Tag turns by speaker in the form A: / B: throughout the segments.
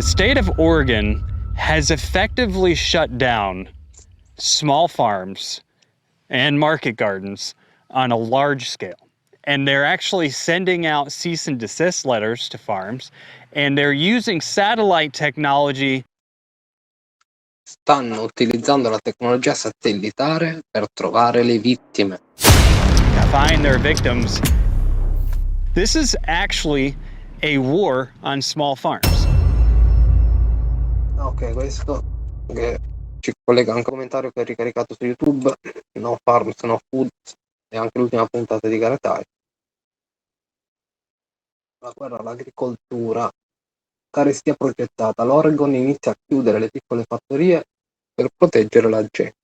A: The state of Oregon has effectively shut down small farms and market gardens on a large scale. And they're actually sending out cease and desist letters to farms, and they're using satellite technology.
B: Stanno utilizzando la tecnologia satellitare per trovare le vittime.
A: To find their victims. This is actually a war on small farms.
B: Ok, questo che ci collega anche a un commentario che ho ricaricato su YouTube, No Farms, No Foods, e anche l'ultima puntata di Garatai. La guerra all'agricoltura, carestia progettata, l'Oregon inizia a chiudere le piccole fattorie per proteggere la gente.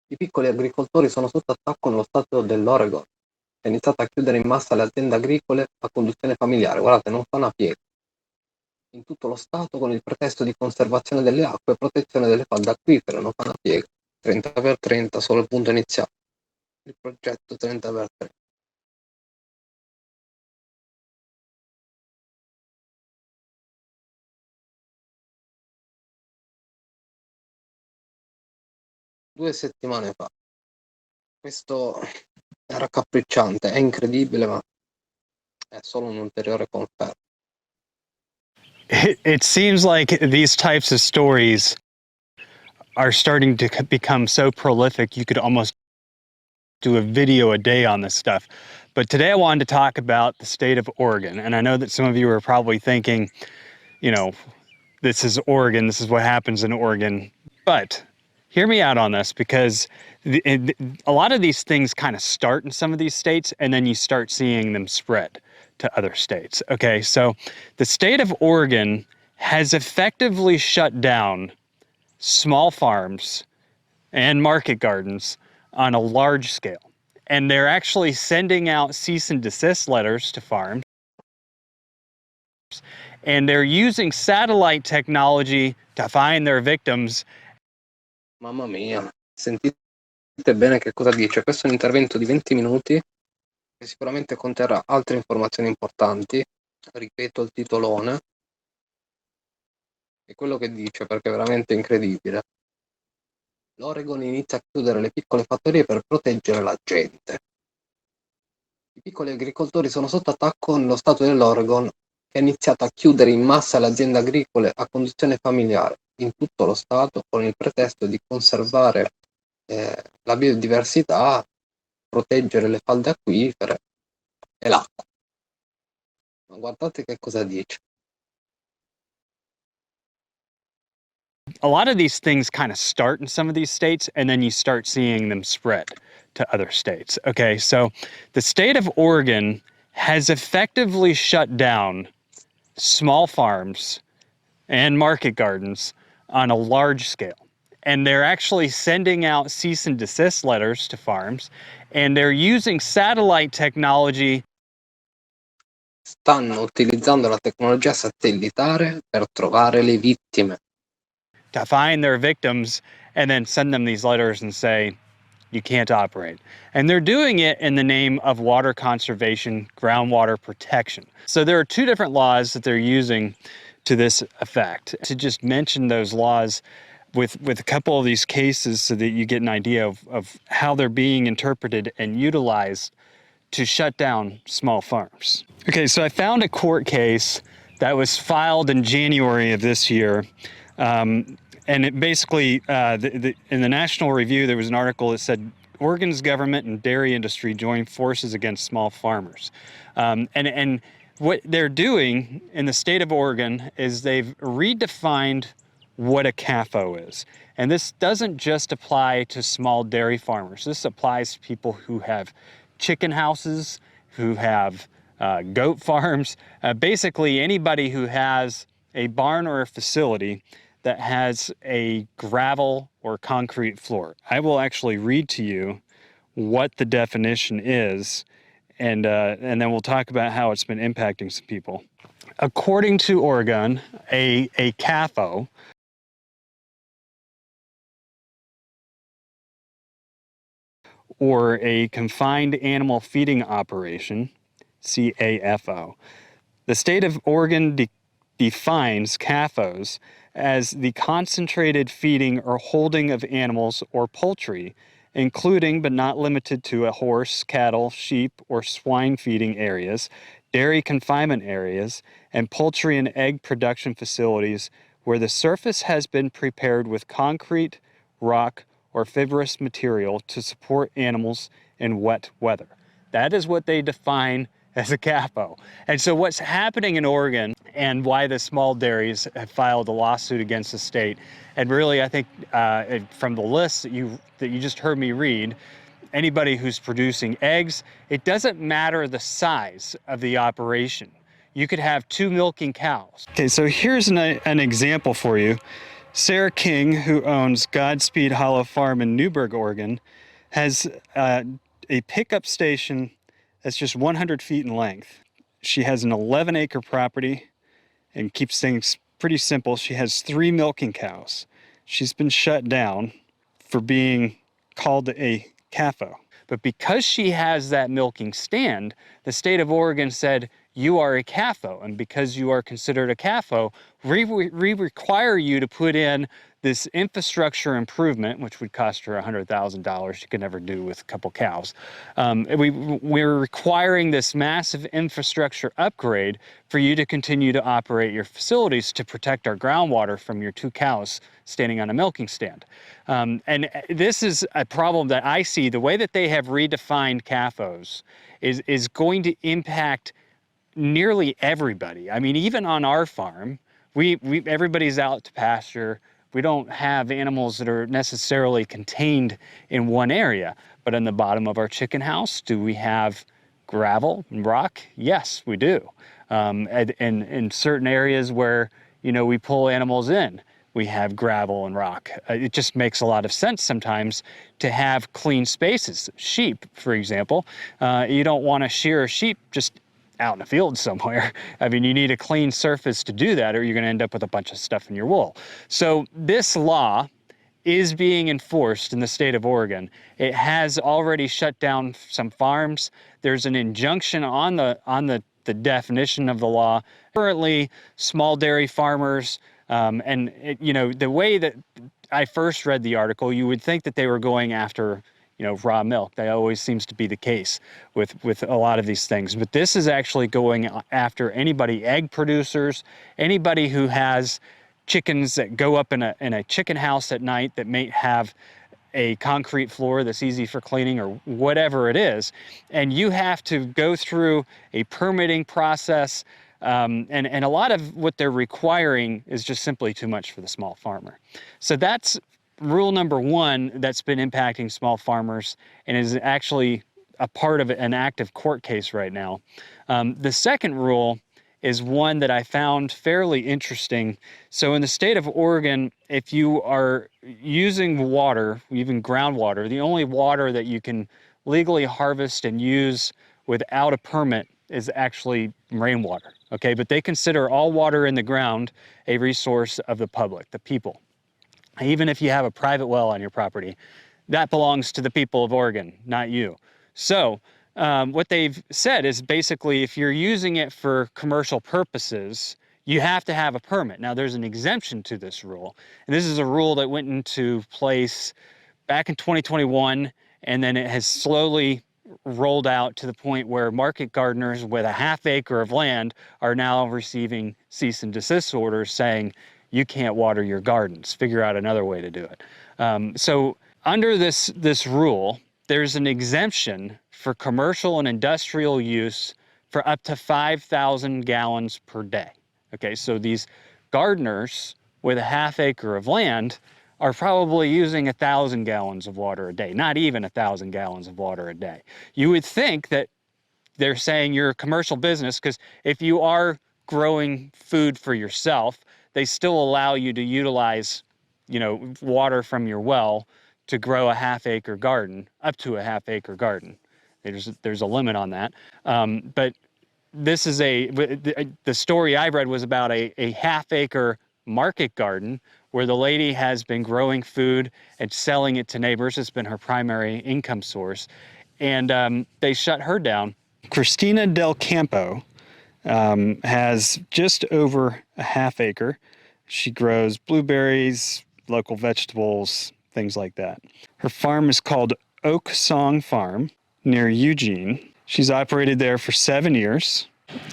B: I piccoli agricoltori sono sotto attacco nello stato dell'Oregon, che ha iniziato a chiudere in massa le aziende agricole a conduzione familiare. Guardate, non fa una piega. In tutto lo Stato con il pretesto di conservazione delle acque e protezione delle falde acquifere, non fa una piega. 30x30, solo il punto iniziale. Il progetto 30x30. Due settimane fa. Questo è raccapricciante, è incredibile, ma è solo un'ulteriore conferma.
A: It seems like these types of stories are starting to become so prolific you could almost do a video a day on this stuff. But today I wanted to talk about the state of Oregon. And I know that some of you are probably thinking, you know, this is Oregon, this is what happens in Oregon. But hear me out on this, because a lot of these things kind of start in some of these states and then you start seeing them spread to other states. Okay, so the state of Oregon has effectively shut down small farms and market gardens on a large scale. And they're actually sending out cease and desist letters to farms. And they're using satellite technology to find their victims.
B: Mamma mia, sentite bene che cosa dice. Questo è un intervento di 20 minuti che sicuramente conterrà altre informazioni importanti. Ripeto il titolone e quello che dice, perché è veramente incredibile. L'Oregon inizia a chiudere le piccole fattorie per proteggere la gente. I piccoli agricoltori sono sotto attacco nello stato dell'Oregon, che ha iniziato a chiudere in massa le aziende agricole a conduzione familiare in tutto lo stato con il pretesto di conservare la biodiversità, proteggere le falde acquifere e l'acqua. Ma guardate che cosa dice.
A: A lot of these things kind of start in some of these states and then you start seeing them spread to other states. Okay, so the state of Oregon has effectively shut down small farms and market gardens on a large scale. And they're actually sending out cease and desist letters to farms, and they're using satellite technology.
B: Stanno utilizzando la tecnologia satellitare per trovare le vittime.
A: To find their victims and then send them these letters and say, you can't operate. And they're doing it in the name of water conservation, groundwater protection. So there are two different laws that they're using to this effect. To just mention those laws with a couple of these cases so that you get an idea of how they're being interpreted and utilized to shut down small farms. Okay, so I found a court case that was filed in January of this year. And it basically, in the National Review, there was an article that said, Oregon's government and dairy industry join forces against small farmers. And what they're doing in the state of Oregon is they've redefined what a CAFO is. And this doesn't just apply to small dairy farmers. This applies to people who have chicken houses, who have goat farms, basically anybody who has a barn or a facility that has a gravel or concrete floor. I will actually read to you what the definition is, and then we'll talk about how it's been impacting some people. According to Oregon, a CAFO, or a confined animal feeding operation, CAFO. The state of Oregon defines CAFOs as the concentrated feeding or holding of animals or poultry, including but not limited to a horse, cattle, sheep, or swine feeding areas, dairy confinement areas, and poultry and egg production facilities where the surface has been prepared with concrete, rock, or fibrous material to support animals in wet weather. That is what they define as a CAFO. And so what's happening in Oregon, and why the small dairies have filed a lawsuit against the state, and really I think from the list that you just heard me read, anybody who's producing eggs, it doesn't matter the size of the operation. You could have 2 milking cows. Okay, so here's an example for you. Sarah King, who owns Godspeed Hollow Farm in Newberg, Oregon, has a pickup station that's just 100 feet in length. She has an 11-acre property and keeps things pretty simple. She has 3 milking cows. She's been shut down for being called a CAFO. But because she has that milking stand, the state of Oregon said, you are a CAFO, and because you are considered a CAFO, we require you to put in this infrastructure improvement, which would cost her $100,000 you could never do with a couple cows. We're requiring this massive infrastructure upgrade for you to continue to operate your facilities to protect our groundwater from your 2 cows standing on a milking stand. And this is a problem that I see. The way that they have redefined CAFOs is going to impact nearly everybody. I mean, even on our farm, everybody's out to pasture. We don't have animals that are necessarily contained in one area. But in the bottom of our chicken house, do we have gravel and rock? Yes, we do. And in certain areas where, we pull animals in, we have gravel and rock. It just makes a lot of sense sometimes to have clean spaces. Sheep, for example, you don't want to shear a sheep just out in the field somewhere. I mean, you need a clean surface to do that, or you're going to end up with a bunch of stuff in your wool. So this law is being enforced in the state of Oregon. It has already shut down some farms. There's an injunction on the definition of the law. Currently, small dairy farmers, the way that I first read the article, you would think that they were going after raw milk. That always seems to be the case with a lot of these things. But this is actually going after anybody, egg producers, anybody who has chickens that go up in a chicken house at night that may have a concrete floor that's easy for cleaning or whatever it is. And you have to go through a permitting process. And a lot of what they're requiring is just simply too much for the small farmer. So that's rule number 1 that's been impacting small farmers and is actually a part of an active court case right now. The second rule is one that I found fairly interesting. So in the state of Oregon, if you are using water, even groundwater, the only water that you can legally harvest and use without a permit is actually rainwater, okay? But they consider all water in the ground a resource of the public, the people. Even if you have a private well on your property, that belongs to the people of Oregon, not you. So what they've said is basically if you're using it for commercial purposes, you have to have a permit. Now there's an exemption to this rule, and this is a rule that went into place back in 2021, and then it has slowly rolled out to the point where market gardeners with a ½ acre of land are now receiving cease and desist orders saying, you can't water your gardens, figure out another way to do it. So under this rule, there's an exemption for commercial and industrial use for up to 5,000 gallons per day. Okay, so these gardeners with a ½ acre of land are probably using 1,000 gallons of water a day, not even 1,000 gallons of water a day. You would think that they're saying you're a commercial business, because if you are growing food for yourself, they still allow you to utilize, water from your well to grow a ½ acre garden, up to a ½ acre garden. There's a limit on that. But this is the story I read was about a ½ acre market garden where the lady has been growing food and selling it to neighbors. It's been her primary income source. And they shut her down. Christina Del Campo has just over a half acre. She grows blueberries, local vegetables, things like that. Her farm is called Oak Song Farm near Eugene. She's operated there for 7 years,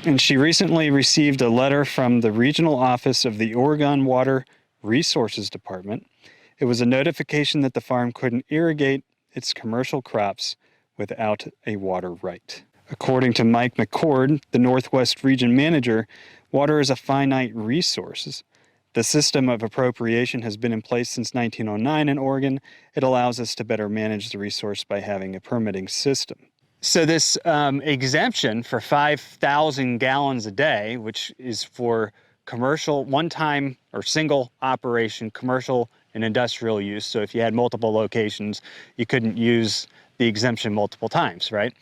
A: and she recently received a letter from the regional office of the Oregon Water Resources Department. It was a notification that the farm couldn't irrigate its commercial crops without a water right. According to Mike McCord, the Northwest Region Manager, water is a finite resource. The system of appropriation has been in place since 1909 in Oregon. It allows us to better manage the resource by having a permitting system. So this exemption for 5,000 gallons a day, which is for commercial, one-time or single operation, commercial and industrial use. So if you had multiple locations, you couldn't use the exemption multiple times, right?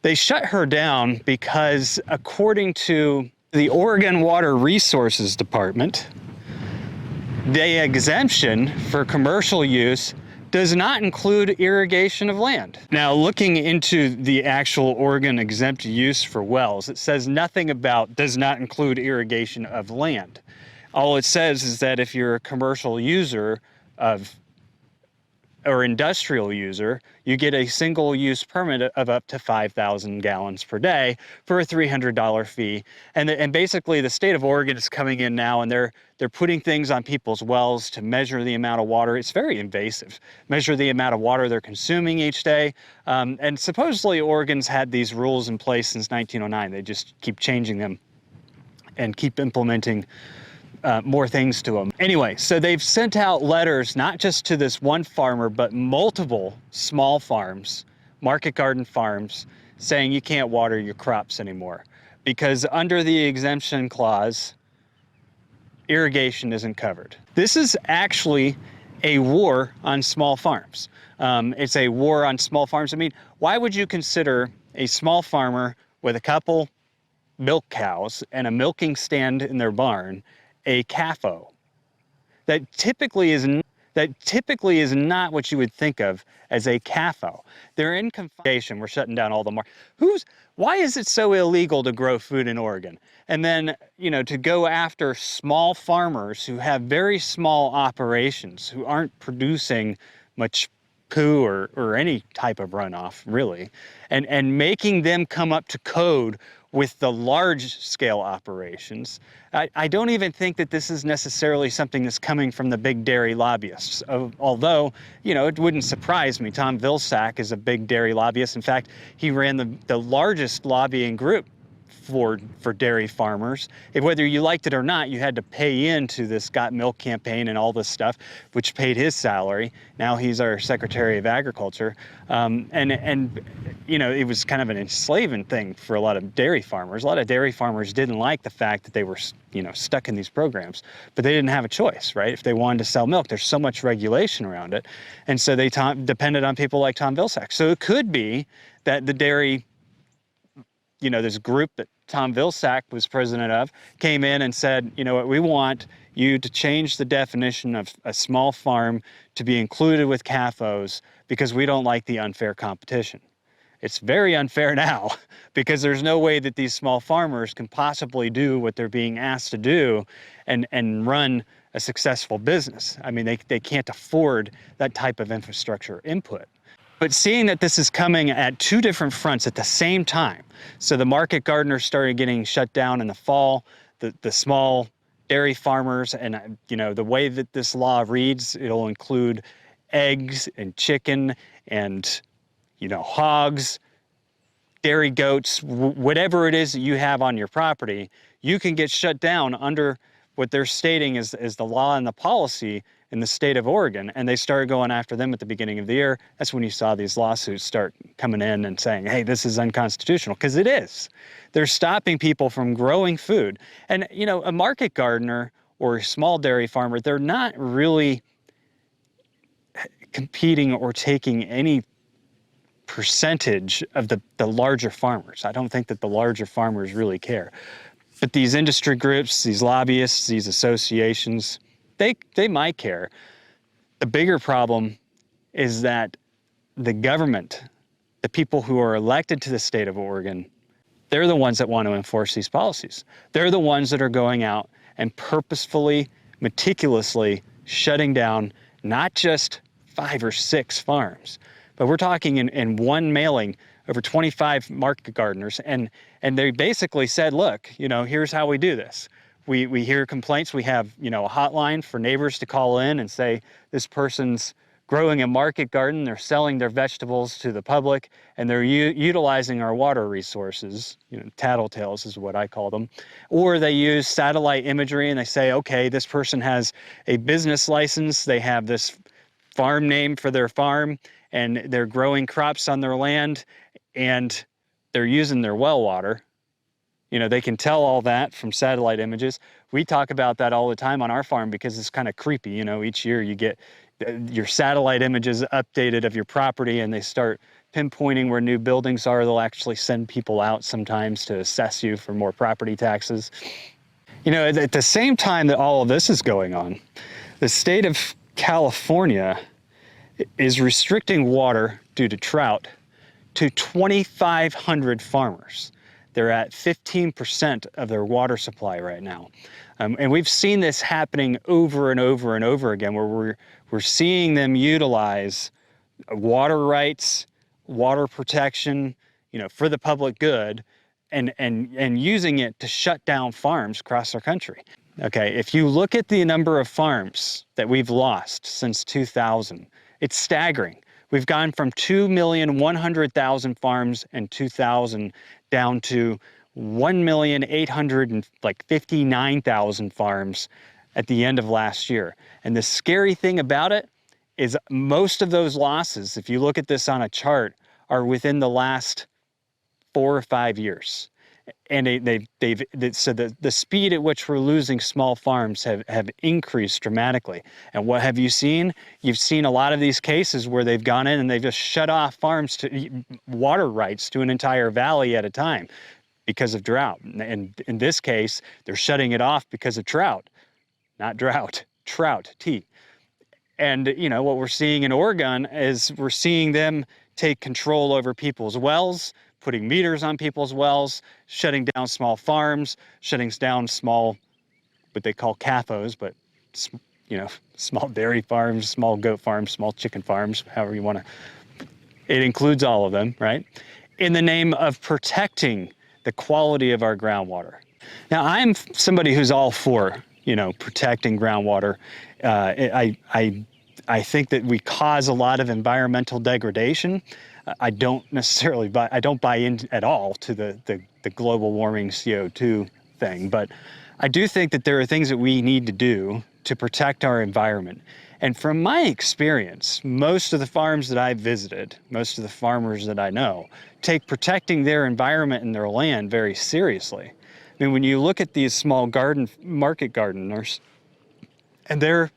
A: They shut her down because, according to the Oregon Water Resources Department, the exemption for commercial use does not include irrigation of land. Now, looking into the actual Oregon exempt use for wells, it says nothing about does not include irrigation of land. All it says is that if you're a commercial user of or industrial user, you get a single-use permit of up to 5,000 gallons per day for a $300 fee. And basically, the state of Oregon is coming in now, and they're putting things on people's wells to measure the amount of water. It's very invasive. Measure the amount of water they're consuming each day. And supposedly, Oregon's had these rules in place since 1909. They just keep changing them and keep implementing more things to them. Anyway, so they've sent out letters not just to this one farmer, but multiple small farms, market garden farms, saying you can't water your crops anymore because under the exemption clause, irrigation isn't covered. This is actually a war on small farms. It's a war on small farms. I mean, why would you consider a small farmer with a couple milk cows and a milking stand in their barn a CAFO? That typically is not what you would think of as a CAFO. They're in confinement. We're shutting down all the why is it so illegal to grow food in Oregon? And then, to go after small farmers who have very small operations, who aren't producing much poo or any type of runoff, really, and making them come up to code with the large-scale operations. I don't even think that this is necessarily something that's coming from the big dairy lobbyists, although, it wouldn't surprise me. Tom Vilsack is a big dairy lobbyist. In fact, he ran the largest lobbying group for dairy farmers. Whether you liked it or not, you had to pay into this Got Milk campaign and all this stuff, which paid his salary. Now he's our Secretary of Agriculture. It was kind of an enslaving thing for a lot of dairy farmers. A lot of dairy farmers didn't like the fact that they were, stuck in these programs, but they didn't have a choice, right? If they wanted to sell milk, there's so much regulation around it. And so they depended on people like Tom Vilsack. So it could be that the dairy, this group that Tom Vilsack was president of came in and said, what, we want you to change the definition of a small farm to be included with CAFOs because we don't like the unfair competition. It's very unfair now because there's no way that these small farmers can possibly do what they're being asked to do and run a successful business. I mean, they can't afford that type of infrastructure input. But seeing that this is coming at two different fronts at the same time, so the market gardeners started getting shut down in the fall, the small dairy farmers, and the way that this law reads, it'll include eggs and chicken and hogs, dairy goats, whatever it is that you have on your property, you can get shut down under what they're stating is the law and the policy in the state of Oregon. And they started going after them at the beginning of the year. That's when you saw these lawsuits start coming in and saying, hey, this is unconstitutional, because it is. They're stopping people from growing food. And, a market gardener or a small dairy farmer, they're not really competing or taking any percentage of the larger farmers. I don't think that the larger farmers really care. But these industry groups, these lobbyists, these associations, they might care. The bigger problem is that the government, the people who are elected to the state of Oregon, They're the ones that want to enforce these policies. They're the ones that are going out and purposefully, meticulously shutting down not just 5 or 6 farms, but we're talking in one mailing over 25 market gardeners. And they basically said, look, here's how we do this. We hear complaints. We have, a hotline for neighbors to call in and say, this person's growing a market garden, they're selling their vegetables to the public, and they're utilizing our water resources, tattletales is what I call them. Or they use satellite imagery and they say, okay, this person has a business license, they have this farm name for their farm, and they're growing crops on their land, and they're using their well water. They can tell all that from satellite images. We talk about that all the time on our farm because it's kind of creepy. Each year you get your satellite images updated of your property, and they start pinpointing where new buildings are. They'll actually send people out sometimes to assess you for more property taxes. At the same time that all of this is going on, the state of California is restricting water due to drought to 2,500 farmers. They're at 15% of their water supply right now. And we've seen this happening over and over and over again, where we're seeing them utilize water rights, water protection, for the public good, and using it to shut down farms across our country. Okay, if you look at the number of farms that we've lost since 2000, it's staggering. We've gone from 2,100,000 farms in 2000 down to 1,859,000 farms at the end of last year. And the scary thing about it is most of those losses, if you look at this on a chart, are within the last 4 or 5 years. And so the speed at which we're losing small farms have increased dramatically. And what have you seen? You've seen a lot of these cases where they've gone in and they've just shut off farms to water rights to an entire valley at a time because of drought. And in this case, they're shutting it off because of trout, not drought, trout, T. And what we're seeing in Oregon is we're seeing them take control over people's wells, putting meters on people's wells, shutting down small farms, shutting down small, what they call CAFOs, but small dairy farms, small goat farms, small chicken farms, however you want to. It includes all of them, right? In the name of protecting the quality of our groundwater. Now, I'm somebody who's all for, protecting groundwater. I think that we cause a lot of environmental degradation. I don't buy in at all to the global warming CO2 thing, but I do think that there are things that we need to do to protect our environment. And from my experience, most of the farms that I've visited, most of the farmers that I know, take protecting their environment and their land very seriously. I mean, when you look at these small market gardeners, and they're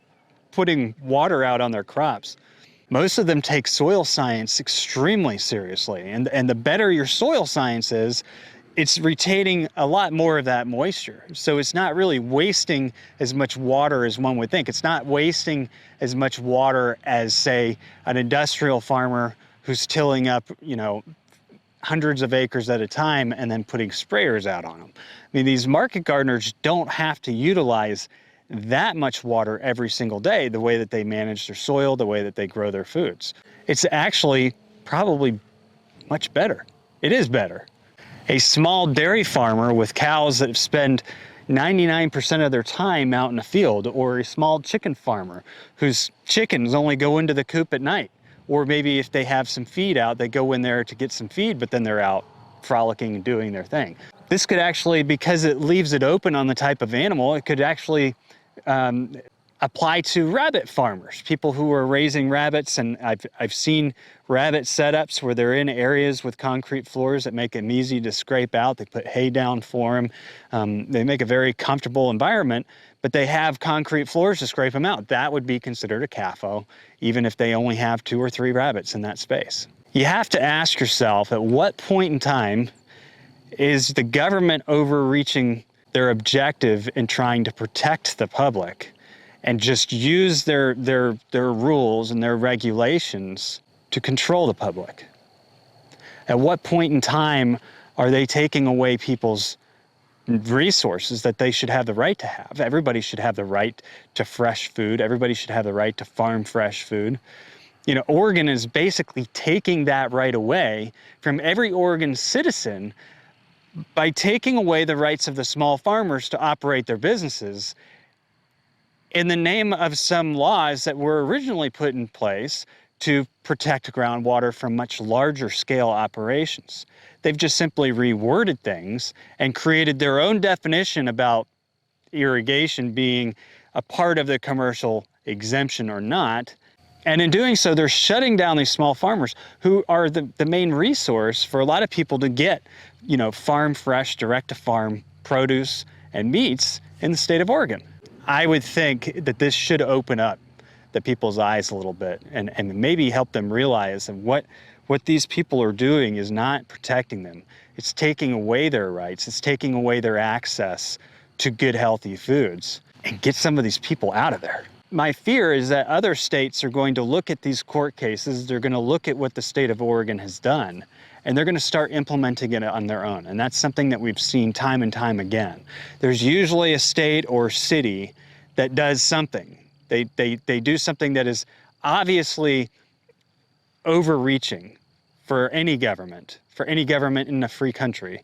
A: putting water out on their crops, most of them take soil science extremely seriously. And the better your soil science is, it's retaining a lot more of that moisture. So it's not really wasting as much water as one would think. It's not wasting as much water as, say, an industrial farmer who's tilling up, hundreds of acres at a time and then putting sprayers out on them. I mean, these market gardeners don't have to utilize that much water every single day, the way that they manage their soil, the way that they grow their foods. It's actually probably much better. It is better. A small dairy farmer with cows that spend 99% of their time out in the field, or a small chicken farmer whose chickens only go into the coop at night, or maybe if they have some feed out, they go in there to get some feed, but then they're out frolicking and doing their thing. This could actually, because it leaves it open on the type of animal, it could actually apply to rabbit farmers, people who are raising rabbits. And I've seen rabbit setups where they're in areas with concrete floors that make them easy to scrape out. They put hay down for them. They make a very comfortable environment, but they have concrete floors to scrape them out. That would be considered a CAFO, even if they only have 2 or 3 rabbits in that space. You have to ask yourself, at what point in time is the government overreaching their objective in trying to protect the public and just use their rules and their regulations to control the public? At what point in time Are they taking away people's resources that they should have the right to have? Everybody should have the right to fresh food. Everybody should have the right to farm fresh food. You know, Oregon is basically taking that right away from every Oregon citizen by taking away the rights of the small farmers to operate their businesses in the name of some laws that were originally put in place to protect groundwater from much larger scale operations. They've just simply reworded things and created their own definition about irrigation being a part of the commercial exemption or not. And in doing so, they're shutting down these small farmers who are the main resource for a lot of people to get, you know, farm fresh, direct to farm produce and meats in the state of Oregon. I would think that this should open up the people's eyes a little bit and maybe help them realize that what these people are doing is not protecting them. It's taking away their rights. It's taking away their access to good, healthy foods, and get some of these people out of there. My fear is that other states are going to look at these court cases, they're going to look at what the state of Oregon has done, and they're going to start implementing it on their own. And that's something that we've seen time and time again. There's usually a state or city that does something. They do something that is obviously overreaching for any government in a free country.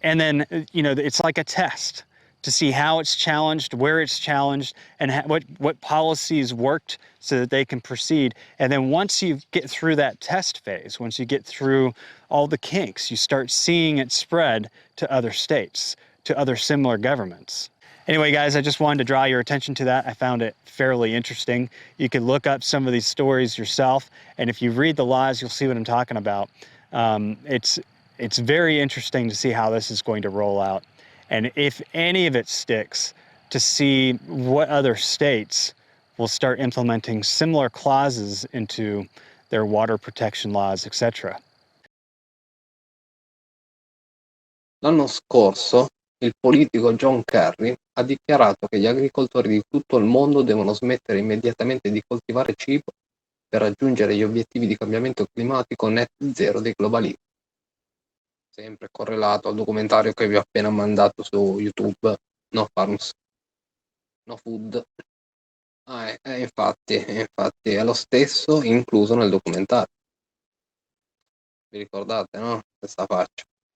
A: And then, you know, it's like a test to see how it's challenged, where it's challenged, and what policies worked so that they can proceed. And then once you get through that test phase, once you get through all the kinks, you start seeing it spread to other states, to other similar governments. Anyway, guys, I just wanted to draw your attention to that. I found it fairly interesting. You can look up some of these stories yourself, and if you read the laws, you'll see what I'm talking about. It's very interesting to see how this is going to roll out, and if any of it sticks, to see what other states will start implementing similar clauses into their water protection laws, etc.
B: L'anno scorso il politico John Kerry ha dichiarato che gli agricoltori di tutto il mondo devono smettere immediatamente di coltivare cibo per raggiungere gli obiettivi di cambiamento climatico net zero dei globalisti. Sempre correlato al documentario che vi ho appena mandato su YouTube, No Farms, No Food. Infatti è lo stesso incluso nel documentario. Vi ricordate, no? Questa faccia.